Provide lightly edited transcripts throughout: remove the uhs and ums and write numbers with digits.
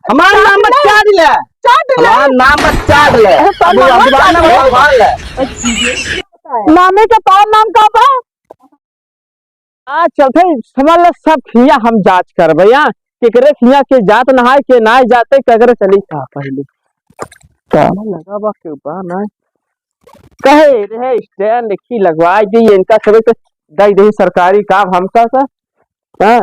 हमारा नाम मत चाट ले, हमारा नाम मत चाट ले, अभी अखबार में भगवान ले नामे के पार नाम का बा। आ चलते समझ ले सब खिया हम जांच करबे यहाँ केकरे खिया के जात नहाय के ना जाते कगरे चली था पहले काना लगा बा के बा ना कहे रहे स्टैंड लिखी लगवाई दी इनका सब के दई दही सरकारी काम हमका सा हां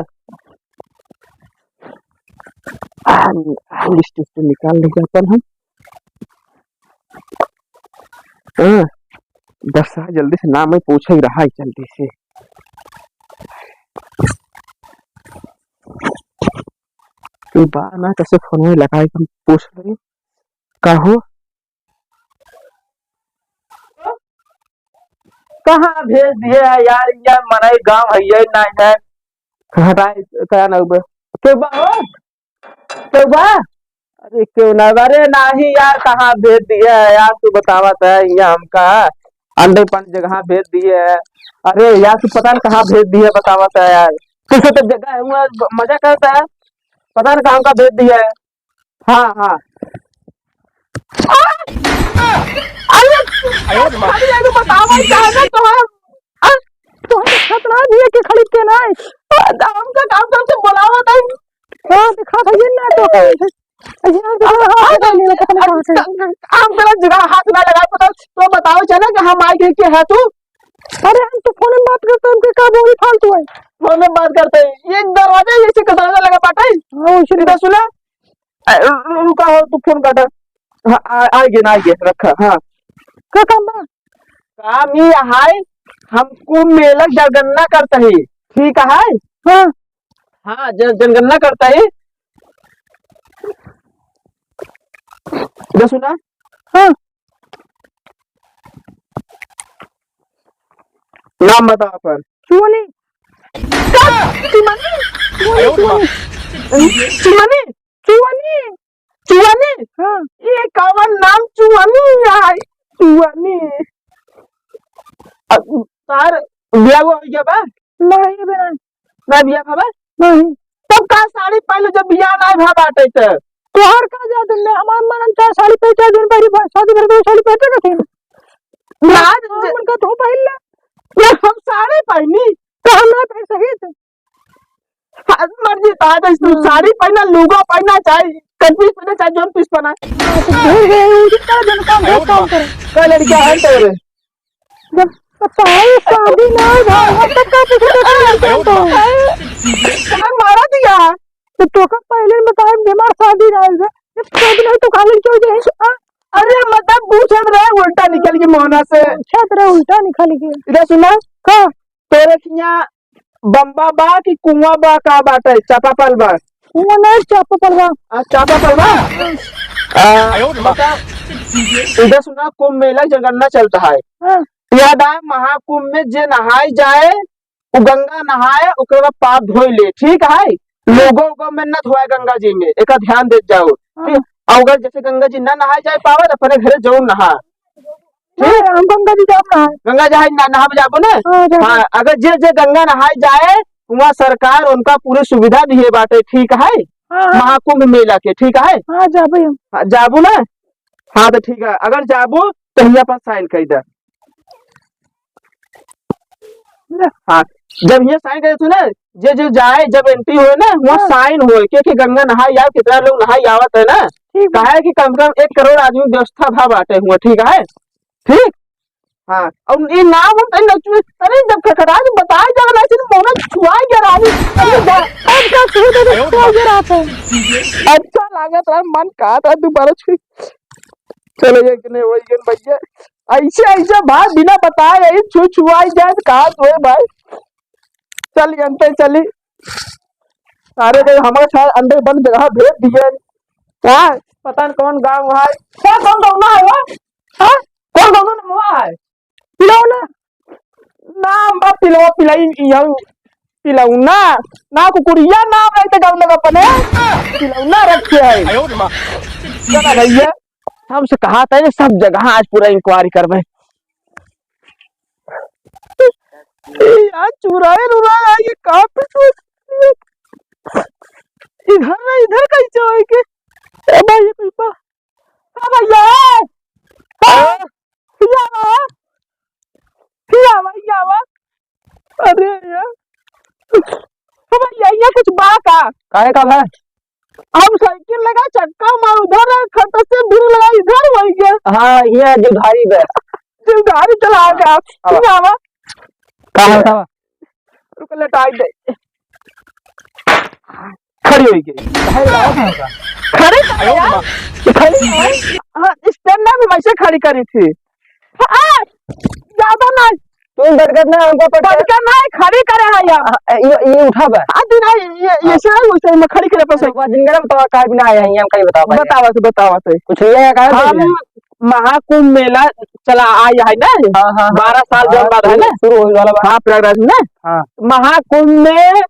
लिस्ट से निकाल लेंगे अपन हम हां दस जल्दी से नाम में पूछ ही रहा है जल्दी से बा ना कैसे फोन में लगाए हम पूछ रहे कहो कहाँ भेज दिए है यार यार मनाई गांव है ये ना है हटाए क्या ना उबे के बा हो के बा अरे क्यों ना अरे नहीं यार कहाँ भेज दिए है यार तू बतावत है ये हमका अंडे पानी जगह भेज दिए है अरे यार तू पता नहीं कहाँ भेज दिए बतावत है यार किसी तो जगह है मजा करता है पता नहीं कहाँ का भेज दिया है हाँ हाँ अरे बतावा चाहना तो हम तो खतरा दिए के खरीद के ना हम का काम करके बुलावा था। हां दिखा था ये ना तो हम तेरा जगह हाथ ना लगा पता तो बताओ चला कि हम आए के है तू। अरे हम तो फोन में बात करते हैं का बोली फालतू है फोन में बात करते हैं ये दरवाजा ऐसे का दरवाजा लगा पाटा है हां उसे सुना रुका हो तू फोन काटा आएगे रखा हाँ क्या काम बा काम ही है हमको मेला जनगणना करता है ठीक है हाँ हाँ जनगणना करता है इधर सुना हाँ नाम बता अपन चुवानी चुवानी चुवानी चुवानी हाँ ये कौन नाम चुवानी है चुवानी सर बिया हो गया बा नहीं बना ना बिया खबर नहीं तब का साड़ी पहले जब बिया ना भा बाटे त तोहर का जा दिन में हमार मन चार साड़ी पे चार दिन पहले शादी भर के साड़ी पहने के थे ना मन का तो पहले ये हम साड़ी पहनी तो हम ना पहन सके थे आज मर्जी ता तो साड़ी पहना लुगा पहना चाहिए कट पीस पहना चाहिए जोन पीस पहना भूल गए कितना दिन काम करे का लड़कियां है तेरे जब बताए शादी ना भाग तक का पूछो तो मारा दिया तो का पहले बताए बीमार शादी ना है जब शादी नहीं तो खाली क्यों जाए अरे मतलब पूछत रहे उल्टा निकल के मोहना से छत रहे उल्टा निकल के इधर सुना का तेरे किया बम्बा बा कि कुआं बा का बाटे चापाकल बा कुआं नहीं चापाकल बा चापाकल बा बता इधर सुना कुंभ मेला जनगणना चलता है याद आए महाकुंभ में जे नहाए जाए वो गंगा नहाए उसके बाद पाप धोई ले ठीक है लोगों को में न धोए गंगा जी में एक ध्यान दे जाओ अगर जैसे गंगा जी ना नहाए जाए पावे अपने घरे जरूर नहा हम गंगा जी जाओ गंगा जहाज नहा जाबो ना हाँ अगर जे जे गंगा नहाए जाए वहाँ सरकार उनका पूरी सुविधा दिए बाटे ठीक है महाकुंभ मेला के ठीक है जाबू ना हाँ तो ठीक है अगर जाबू तो यहाँ पर साइन कर दे हाँ जब ये साइन करे तू ना जे जो जाए जब एंट्री हुए ना वहाँ साइन हुए क्योंकि गंगा नहाई यार कितना लोग नहाई आवत है ना कहा है कि कम से कम 1 करोड़ आदमी व्यवस्था भाव बांटे हुए ठीक है ठीक हाँ और ये नाम हम अरे जब खखड़ा तो बताए जब ना सिर्फ मोना छुआई गया अच्छा लागत रहा मन कहा था दोबारा छुई चलो ये वही भैया ऐसे ऐसे भाई बिना बताए यही छुआई जाए कहा तो भाई चली अंते चली सारे जगह हमारे साथ अंडे बंद जगह भेज दिए क्या पता नहीं कौन गाँव है क्या कौन गाँव है वो कौन गाँव ना हुआ है पिलौना नाम बा पिलवा पिलाई यऊ पिलौना ना कुकुरिया नाम रहते गाँव लगा पने पिलौना रखे है क्या भैया हमसे कहा था ये सब जगह आज पूरा इंक्वायरी करवे यार चुराए ये कहाँ पे इधर ना इधर कैसे हो के ए भाई कुछ तो हाँ भैया हाँ यावा अरे यार हाँ भैया ये कुछ बात आ काहे का है? हम साइकिल लगा चक्का मार उधर खट से बिल लगा इधर हो गया हाँ ये जुधारी बे जो गाड़ी चला गया यावा कहाँ था? रुक लटाई दे खड़ी हो गई खड़ी हाँ स्टैंड में भी वैसे खड़ी करी थी हाँ ज्यादा ना तुम दरगत ना हमको पटका ना खड़ी करे है यार ये उठा बे आदि ना ये से उसे में खड़ी करे पर एक बार दिन गरम तो का बिना आया हम कहीं बतावा तो कुछ ये का हम महाकुंभ मेला चला आया है ना हाँ 12 साल जब बाद है ना शुरू होने वाला हाँ प्रयागराज में हाँ महाकुंभ में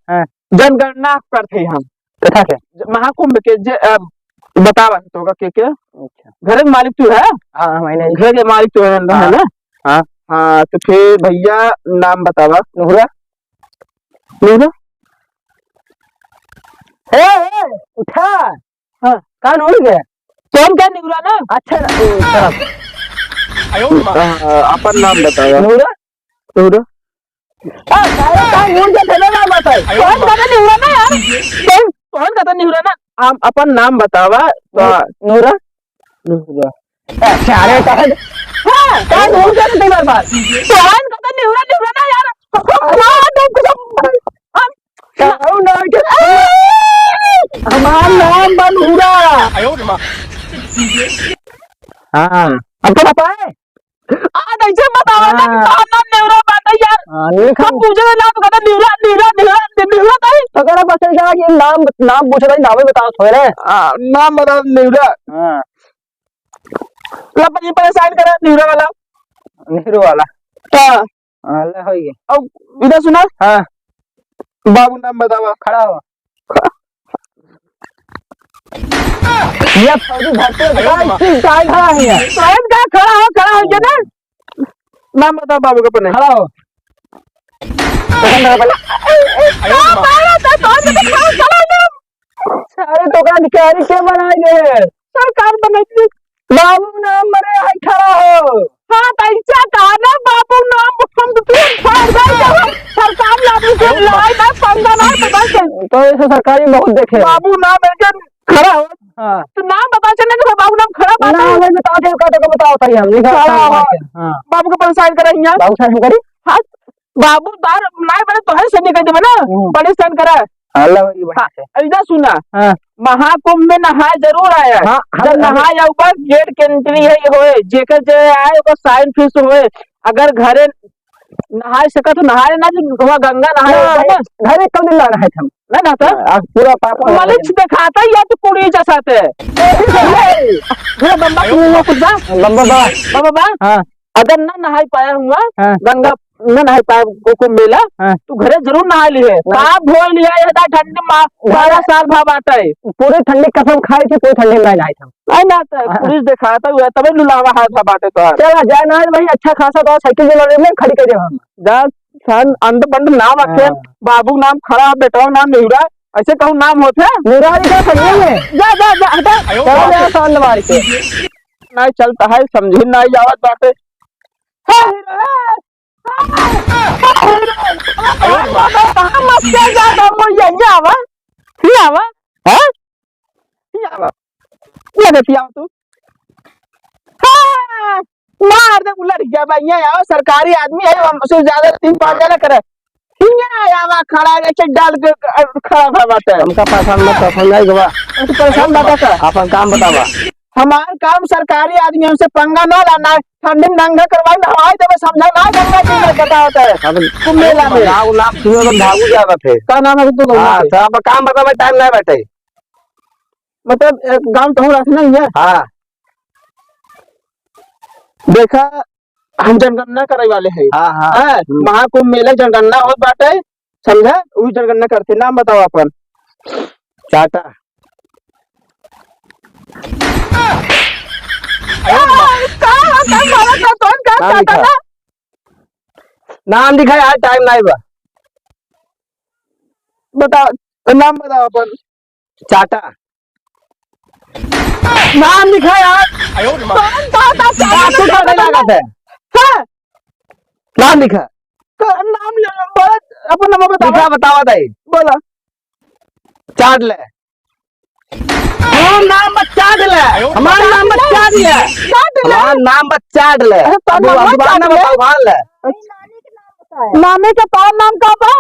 जनगणना करते हम कथा के महाकुंभ के बतावा तो होगा के अच्छा घर के मालिक तू है हाँ मैंने घर के मालिक तू है ना हाँ हाँ तो फिर भैया नाम बतावा नुहरा नुहरा उठा हाँ कान उड़ गया कौन क्या नुहरा ना अच्छा अपन नाम बतावा नुहरा नुहरा कान उड़ गया ना बताओ कौन कहता नुहरा ना यार कौन कहता नुहरा ना आप अपन नाम बतावा तो नुहरा नुहरा अरे कान हाँ कान उड़ गया ना बार बार कौन कहता नुहरा ना यार हमारा नाम बनूरा हाँ अब तो पाए आज ऐसे बतावा ना नाम नुहरा बात है यार हम पूछे ना तो कहता नुहरा नुहरा नुहरा नुहरा ताई तो अगर आप बस जाओ कि नाम पूछे भाई नाम ही बताओ थोड़े नाम बता नुहरा हाँ लपनी पर साइन करा नुहरा वाला नेहरू वाला हाँ अल्लाह हो गया अब इधर सुना हाँ बाबू नाम बतावा खड़ा हो ये फौजी भर्ती काय खड़ा है शायद का खड़ा हो गया ना नाम बता बाबू का पने खड़ा हो सारे दुकान कैरी के बनाए गए सरकार बनाई बाबू नाम मरे है खड़ा हो हाँ पैसा कहना बाबू नाम हम तो फाड़ गए सरकार लागू से लाई ना पंगा ना पता चल तो ऐसे सरकारी बहुत देखे बाबू नाम है खड़ा हो हाँ तो नाम बता चलने तो बाबू नाम खड़ा बात नाम है बताओ दे का बताओ तरी हम लिखा हाँ बाबू को परेशान करा यहाँ बाबू साहब करी हाँ बाबू तार नाय बने तो है सैनिक देवे ना बड़े सन करा अल्लाह इधर सुना हाँ महाकुंभ में नहाए जरूर आया हाँ जब नहाए ऊपर गेट के एंट्री है ये होए जेकर जे आए ओकर साइन फीस होए अगर घरे नहाए सका तो नहाए ना जो वहाँ गंगा नहाए घरे कब दिन लाना है हम ना ना तो पूरा पापा मलिक दिखाता या तो कुड़ी जैसाते बम्बा कुछ बा लंबा बाबा हाँ अगर ना नहाई पाया हुआ हाँ गंगा न नहाई पाया कुंभ मेला हाँ तू घरे जरूर नहा लिए पाप धो लिया ये ठंडी 12 साल भाव आता है पूरी ठंडी कसम खाई थी पूरी ठंडी में नहीं था नहीं ना पुलिस दिखाता हुआ तबे लुलावा हाथ बाटे तो चला जाए ना भाई अच्छा खासा तो साइकिल चलाने में खड़ी कर हम जा सन अंत बंद नाम रखे बाबू नाम खड़ा बेटा नाम नुहरा ऐसे कहूँ नाम होते नुरानी का समझे में जा जा जा हटा चलो साल मार के नहीं चलता है समझी नहीं आवत बाटे मार दे उलट गया भाई यहाँ सरकारी आदमी है हमसे ज्यादा 3-5 जना करे यहाँ खड़ा है डाल के खड़ा था बात है हमका पसंद मत पसंद नहीं गवा परेशान बता कर अपन काम बतावा हमार काम सरकारी आदमी हमसे पंगा न लाना ठंडी में नंगा करवाई हवाई देवे समझा ना गंगा जी में पता होता है अब तुम मेला में नाव नाम सुनो तो भागू जावा फिर का नाम है तू हां तो अब काम बतावा टाइम नहीं बैठे मतलब गांव तो रखना ही है हां देखा हम जनगणना करे वाले हैं हां हां महाकुंभ मेला जनगणना होत बाटे समझा वही जनगणना करते नाम बताओ अपन चाटा नाम दिखाए आज टाइम नहीं बा बताओ नाम बताओ अपन चाटा नाम लिखा यार। तू क्या लागत है? हाँ, नाम लिखा। नाम बोला, अपन नंबर लिखा बताओ। बतावा दे। बोला चाट ले। नाम बस चाट ले। हमारा नाम बस चाट ले। हमारा नाम बस चाट ले। तो अब नाम दुकान चाट में ले। बताओ भाल ले। नामे के तौर नाम का बा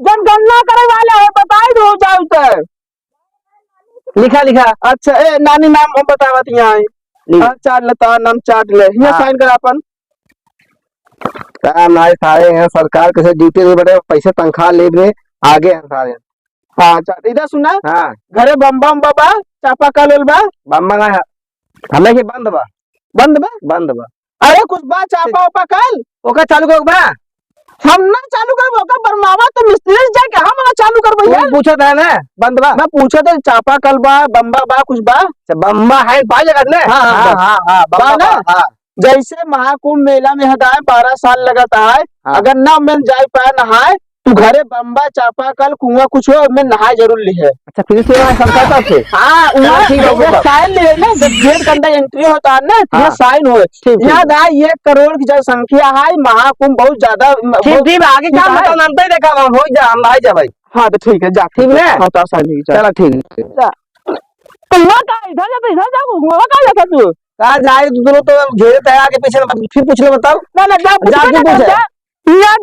जनगणना करे वाले है, बताई दो जाओ तो। लिखा लिखा। अच्छा ए नानी नाम हम बतावत यहाँ है। हाँ, चाट ले तौर नाम चाट ले, यहाँ हाँ। साइन कर अपन। काम नाय सारे हैं सरकार कैसे ड्यूटी दे बड़े पैसे तनख्वाह ले रहे आगे हैं सारे। हाँ चाट, इधर सुना, हाँ घरे बम बम बाबा चापा कल बा बम्बा ना है। हमें के बंद बा। बंद बा। बंद बा। अरे कुछ बा चापा उपा कल ओका चालू कर बा। हम ना चालू कर का बरमावा तो मिस्त्री से जाके हम ना चालू कर भैया। तू पूछा था ना बंद बा। मैं पूछा था चापा कल बा बम्बा बा कुछ बा। बम्बा है पाई जगह ने। हाँ, हाँ, हाँ बा ना? हाँ। जैसे महाकुंभ मेला में हदाय 12 साल लगता है, हाँ। अगर ना मिल जाए पाए नहाए तू घरे बम्बा चापा कल कुआं कुछ हो में नहाए जरूर ली है। अच्छा फिर से वहाँ सरकार तरफ से। हाँ चलो ठीक है, वो साइन ले ना, जब गेट के अंदर एंट्री होता है ना तो हाँ। यहाँ साइन हो। ठीक। याद है 1 करोड़ की जनसंख्या है, महाकुंभ बहुत ज्यादा ठीक ठीक आगे ठीक काम है। बताओ नाम तो ही देखा हो जा हम भाई जा भाई। हाँ तो ठीक है जा। ठीक है? हाँ तो साइन ही चलो ठीक। तो वहाँ का इधर जा, तो इधर जा, वहाँ का जाता तू। कहा जाए दोनों तो घेरे तय आगे पीछे फिर पूछ ले बताओ। ना ना जा जा, तू पूछ। यहाँ